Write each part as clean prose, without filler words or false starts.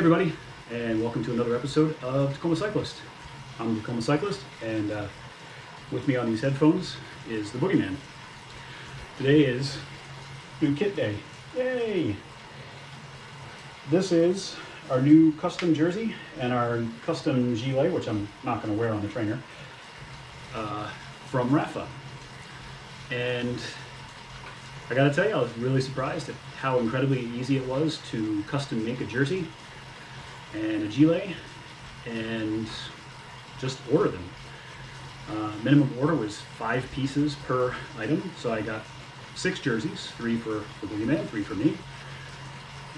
everybody, and welcome to another episode of Tacoma Cyclist. I'm the Tacoma Cyclist, and with me on these headphones is the Boogeyman. Today is new kit day. Yay! This is our new custom jersey and our custom gilet, which I'm not going to wear on the trainer, from Rapha. And I gotta tell you, I was really surprised at how incredibly easy it was to custom make a jersey and a gilet and just order them. Minimum order was 5 pieces per item, so I got 6 jerseys, 3 for the Boogeyman, 3 for me,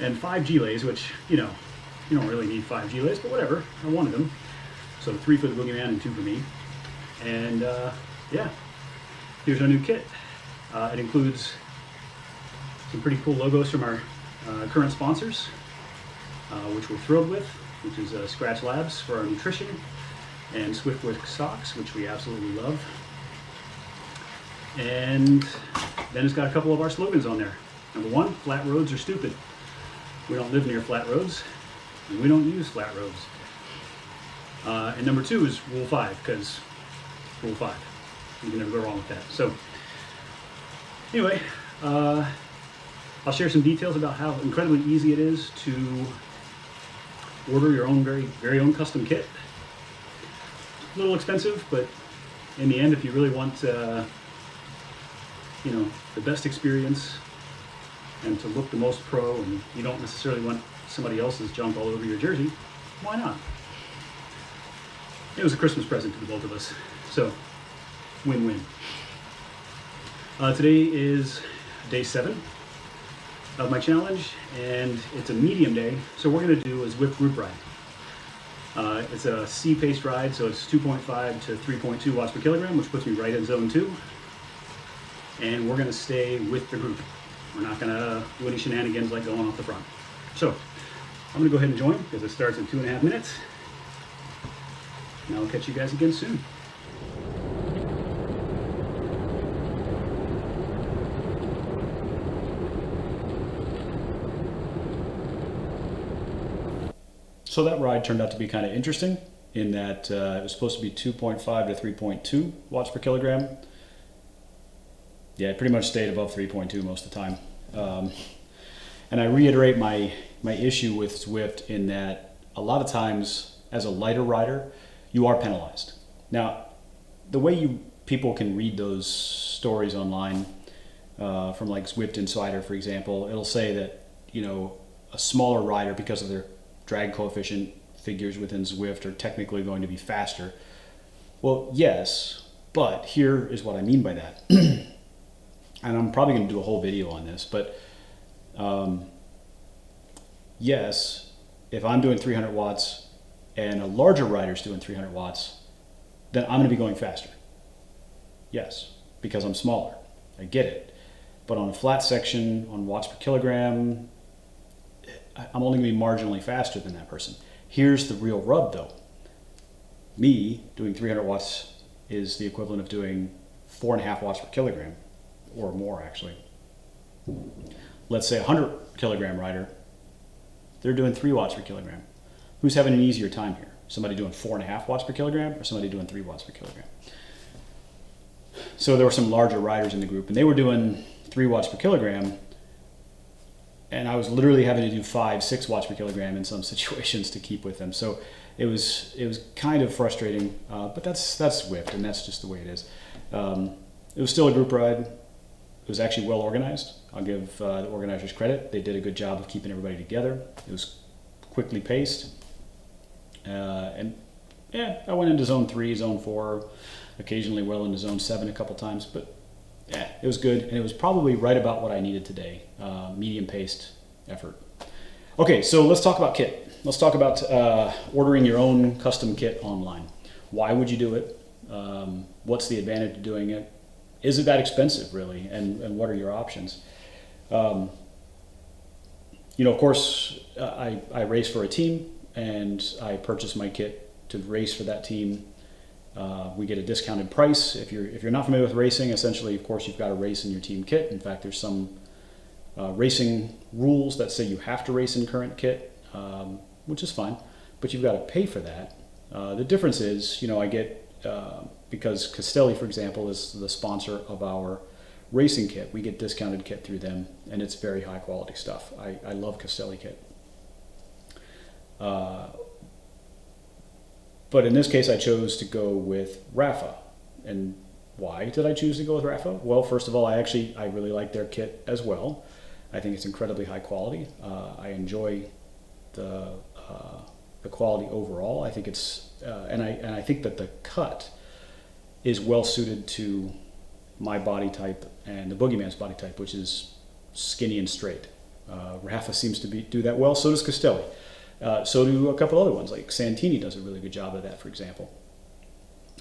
and 5 gilets, which, you know, you don't really need 5 gilets, but whatever, I wanted them. So 3 for the Boogeyman and 2 for me. And yeah, here's our new kit. It includes some pretty cool logos from our current sponsors, which we're thrilled with, which is Scratch Labs for our nutrition, and Zwift socks, which we absolutely love. And then it's got a couple of our slogans on there. Number 1, flat roads are stupid. We don't live near flat roads, and we don't use flat roads. And number 2 is Rule 5, because Rule 5. You can never go wrong with that. So anyway, I'll share some details about how incredibly easy it is to order your own very own custom kit. A little expensive, but in the end, if you really want you know, the best experience and to look the most pro, and you don't necessarily want somebody else's junk all over your jersey, why not? It was a Christmas present to the both of us, so win-win. Today is day 7 of my challenge, and it's a medium day, so what we're going to do is Zwift group ride. It's a C-paced ride, so it's 2.5 to 3.2 watts per kilogram, which puts me right in zone 2, and we're going to stay with the group. We're not going to do any shenanigans like going off the front. So I'm going to go ahead and join, because it starts in 2.5 minutes, and I'll catch you guys again soon. So that ride turned out to be kind of interesting in that it was supposed to be 2.5 to 3.2 watts per kilogram. Yeah, it pretty much stayed above 3.2 most of the time. And I reiterate my issue with Zwift in that a lot of times as a lighter rider, you are penalized. Now, the way people can read those stories online from like Zwift Insider, for example, it'll say that, you know, a smaller rider, because of their drag coefficient figures within Zwift, are technically going to be faster. Well, yes, but here is what I mean by that. And I'm probably going to do a whole video on this, but yes, if I'm doing 300 watts and a larger rider's doing 300 watts, then I'm going to be going faster. Yes, because I'm smaller. I get it. But on a flat section, on watts per kilogram, I'm only going to be marginally faster than that person. Here's the real rub, though. Me doing 300 watts is the equivalent of doing 4.5 watts per kilogram, or more actually. Let's say a 100 kilogram rider, they're doing 3 watts per kilogram. Who's having an easier time here? Somebody doing 4.5 watts per kilogram, or somebody doing 3 watts per kilogram? So there were some larger riders in the group, and they were doing 3 watts per kilogram, and I was literally having to do 5-6 watts per kilogram in some situations to keep with them. So it was kind of frustrating, but that's Zwift, and that's just the way it is. It was still a group ride. It was actually well organized. I'll give the organizers credit. They did a good job of keeping everybody together. It was quickly paced. And yeah, I went into zone 3, zone 4, occasionally well into zone 7 a couple times, but yeah, it was good, and it was probably right about what I needed today. Medium-paced effort. Okay, so let's talk about kit. Let's talk about ordering your own custom kit online. Why would you do it? What's the advantage of doing it? Is it that expensive, really? And what are your options? You know, of course, I race for a team, and I purchase my kit to race for that team. We get a discounted price. If you're not familiar with racing, essentially, of course, you've got to race in your team kit. In fact, there's some racing rules that say you have to race in current kit. which is fine, but you've got to pay for that. The difference is, I get, because Castelli, for example, is the sponsor of our racing kit. We get discounted kit through them, and it's very high quality stuff. I love Castelli kit. But in this case, I chose to go with Rapha. And why did I choose to go with Rapha? Well, first of all, I really like their kit as well. I think it's incredibly high quality. I enjoy the quality overall. I think it's and I think that the cut is well suited to my body type and the Boogeyman's body type, which is skinny and straight. Rapha seems to do that well. So does Castelli. So do a couple other ones, like Santini does a really good job of that, for example.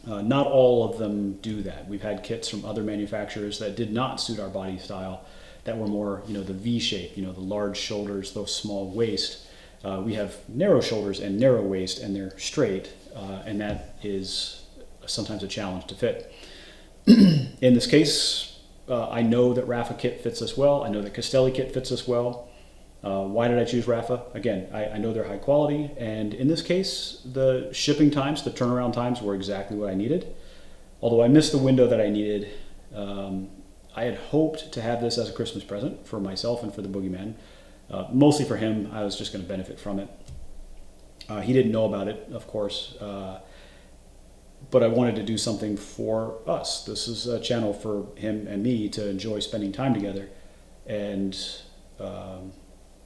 Not all of them do that. We've had kits from other manufacturers that did not suit our body style, that were more, the V shape, the large shoulders, those small waist. We have narrow shoulders and narrow waist, and they're straight, and that is sometimes a challenge to fit. In this case, I know that Rapha kit fits us well. I know that Castelli kit fits us well. Why did I choose Rapha? Again, I know they're high quality, and in this case, the shipping times, the turnaround times were exactly what I needed. Although I missed the window that I needed, I had hoped to have this as a Christmas present for myself and for the Boogeyman. Mostly for him. I was just going to benefit from it. He didn't know about it, of course, but I wanted to do something for us. This is a channel for him and me to enjoy spending time together, and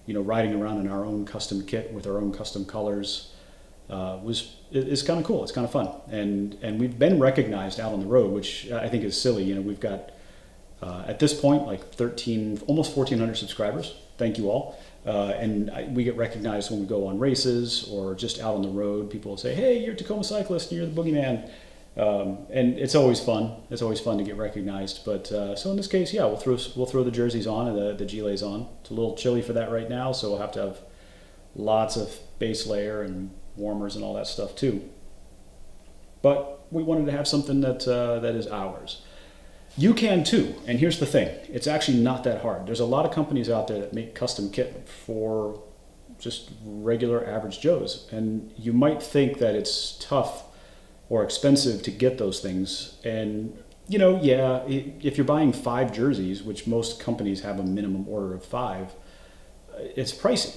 riding around in our own custom kit with our own custom colors is kind of cool. It's kind of fun, and we've been recognized out on the road, which I think is silly. We've got at this point like almost 1,400 subscribers. Thank you all. And we get recognized when we go on races or just out on the road. People will say, "Hey, you're a Tacoma cyclist, and you're the Boogeyman." And it's always fun. It's always fun to get recognized. But so in this case, yeah, we'll throw the jerseys on and the gilets on. It's a little chilly for that right now, so we'll have to have lots of base layer and warmers and all that stuff too. But we wanted to have something that is ours. You can too, and here's the thing. It's actually not that hard. There's a lot of companies out there that make custom kit for just regular average Joes, and you might think that it's tough or expensive to get those things. And, yeah, if you're buying 5 jerseys, which most companies have a minimum order of 5, it's pricey.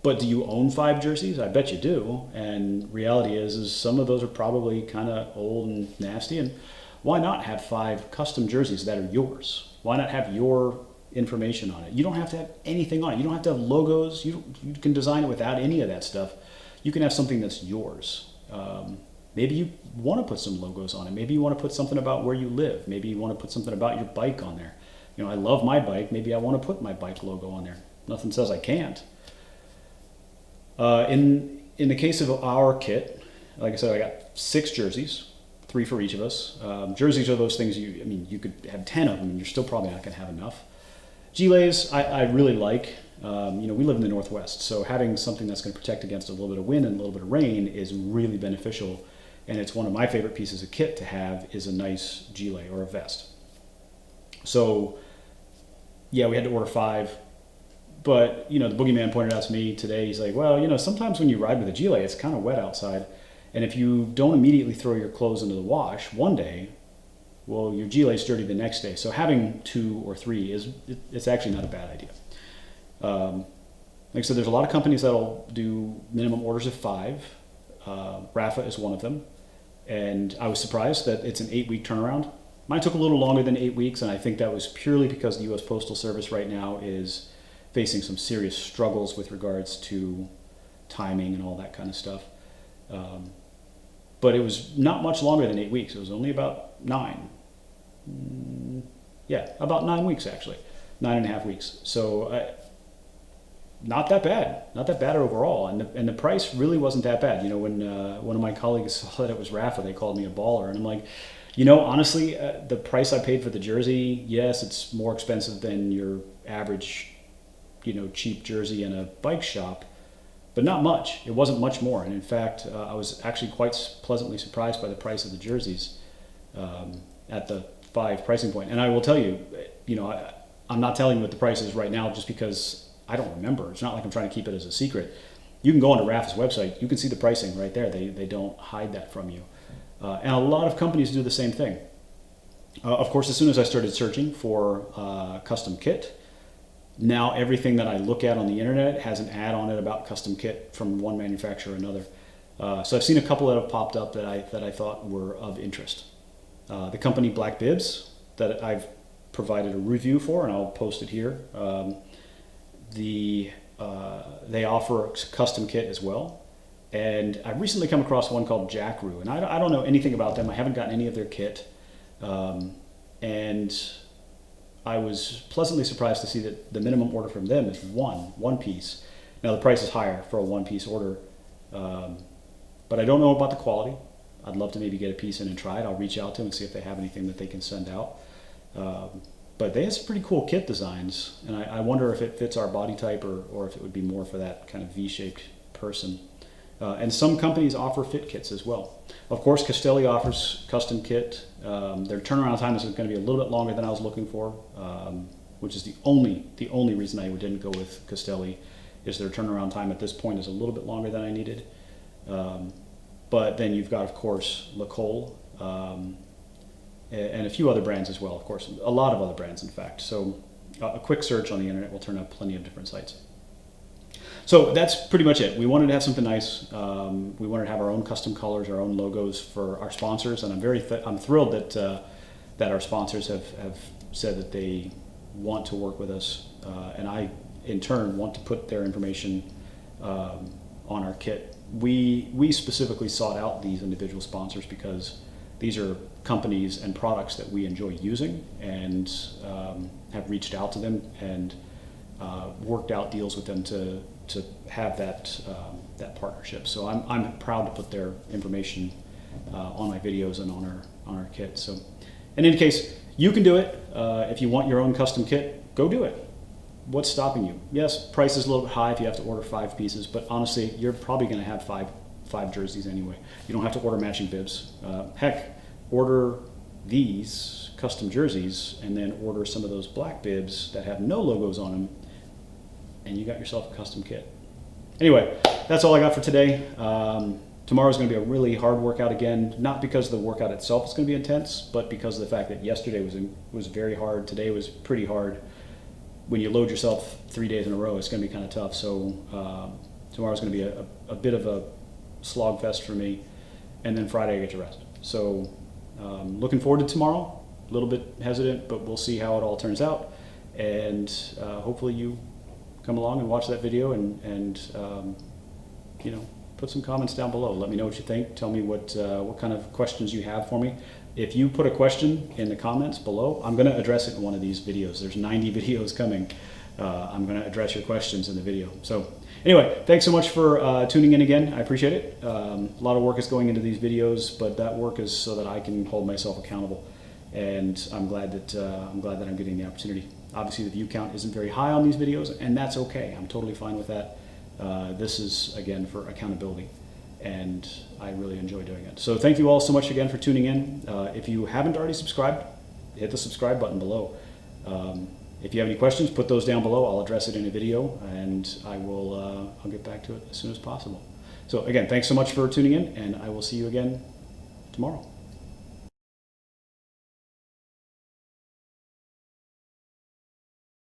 But do you own 5 jerseys? I bet you do. And reality is some of those are probably kind of old and nasty. And why not have 5 custom jerseys that are yours? Why not have your information on it? You don't have to have anything on it. You don't have to have logos. You can design it without any of that stuff. You can have something that's yours. Maybe you want to put some logos on it. Maybe you want to put something about where you live. Maybe you want to put something about your bike on there. I love my bike. Maybe I want to put my bike logo on there. Nothing says I can't. In the case of our kit, like I said, I got 6 jerseys, 3 for each of us. Jerseys are those things you could have 10 of them and you're still probably not going to have enough. Gilets, I really like. We live in the Northwest, so having something that's going to protect against a little bit of wind and a little bit of rain is really beneficial. And it's one of my favorite pieces of kit to have is a nice gilet or a vest. So, yeah, we had to order 5. But, the Boogeyman pointed out to me today, he's like, well, sometimes when you ride with a gilet, it's kind of wet outside. And if you don't immediately throw your clothes into the wash one day, well, your gilet's dirty the next day. So having 2 or 3 it's actually not a bad idea. Like I said, there's a lot of companies that'll do minimum orders of 5. Rapha is one of them. And I was surprised that it's an 8-week turnaround. Mine took a little longer than 8 weeks, and I think that was purely because the U.S. Postal Service right now is facing some serious struggles with regards to timing and all that kind of stuff. But it was not much longer than 8 weeks. It was only about 9. About 9 weeks actually. 9.5 weeks. So not that bad. Not that bad overall. And the price really wasn't that bad. When one of my colleagues saw that it was Rapha, they called me a baller. And I'm like, honestly, the price I paid for the jersey, yes, it's more expensive than your average, cheap jersey in a bike shop, but not much. It wasn't much more. And in fact, I was actually quite pleasantly surprised by the price of the jerseys at the 5 pricing point. And I will tell you, I'm not telling you what the price is right now just because I don't remember. It's not like I'm trying to keep it as a secret. You can go onto Rapha's website. You can see the pricing right there. They don't hide that from you. And a lot of companies do the same thing. Of course, as soon as I started searching for custom kit, now everything that I look at on the internet has an ad on it about custom kit from one manufacturer or another. So I've seen a couple that have popped up that I thought were of interest. The company Black Bibs that I've provided a review for, and I'll post it here. They offer custom kit as well. And I've recently come across one called Jackroo, and I don't know anything about them. I haven't gotten any of their kit. And I was pleasantly surprised to see that the minimum order from them is one piece. Now the price is higher for a one-piece order, but I don't know about the quality. I'd love to maybe get a piece in and try it. I'll reach out to them and see if they have anything that they can send out. But they have some pretty cool kit designs, and I wonder if it fits our body type or if it would be more for that kind of V-shaped person. And some companies offer fit kits as well. Of course, Castelli offers custom kit. Their turnaround time is going to be a little bit longer than I was looking for, which is the only reason I didn't go with Castelli, is their turnaround time at this point is a little bit longer than I needed. But then you've got, of course, Lacole, and a few other brands as well, of course, a lot of other brands, in fact. So a quick search on the internet will turn up plenty of different sites. So that's pretty much it. We wanted to have something nice. We wanted to have our own custom colors, our own logos for our sponsors, and I'm thrilled that our sponsors have said that they want to work with us, and I, in turn, want to put their information on our kit. We specifically sought out these individual sponsors because these are companies and products that we enjoy using, and have reached out to them and worked out deals with them to have that partnership. So I'm proud to put their information on my videos and on our kit. So in any case, you can do it. If you want your own custom kit, go do it. What's stopping you? Yes, price is a little bit high if you have to order 5 pieces, but honestly, you're probably going to have five jerseys anyway. You don't have to order matching bibs. Heck, order these custom jerseys and then order some of those black bibs that have no logos on them, and you got yourself a custom kit. Anyway, that's all I got for today. Tomorrow's going to be a really hard workout again, not because the workout itself is going to be intense, but because of the fact that yesterday was very hard. Today was pretty hard. When you load yourself 3 days in a row, it's going to be kind of tough. So tomorrow's going to be a bit of a slog fest for me, and then Friday I get to rest. So looking forward to tomorrow. A little bit hesitant, but we'll see how it all turns out. And hopefully you come along and watch that video and you know, put some comments down below. Let me know what you think. Tell me what kind of questions you have for me. If you put a question in the comments below, I'm going to address it in one of these videos. There's 90 videos coming. I'm going to address your questions in the video. So anyway, thanks so much for tuning in again. I appreciate it. A lot of work is going into these videos, but that work is so that I can hold myself accountable. And I'm glad that I'm getting the opportunity. Obviously, the view count isn't very high on these videos, and that's okay. I'm totally fine with that. This is, again, for accountability, and I really enjoy doing it. So thank you all so much again for tuning in. If you haven't already subscribed, hit the subscribe button below. If you have any questions, put those down below. I'll address it in a video, and I'll get back to it as soon as possible. So again, thanks so much for tuning in, and I will see you again tomorrow.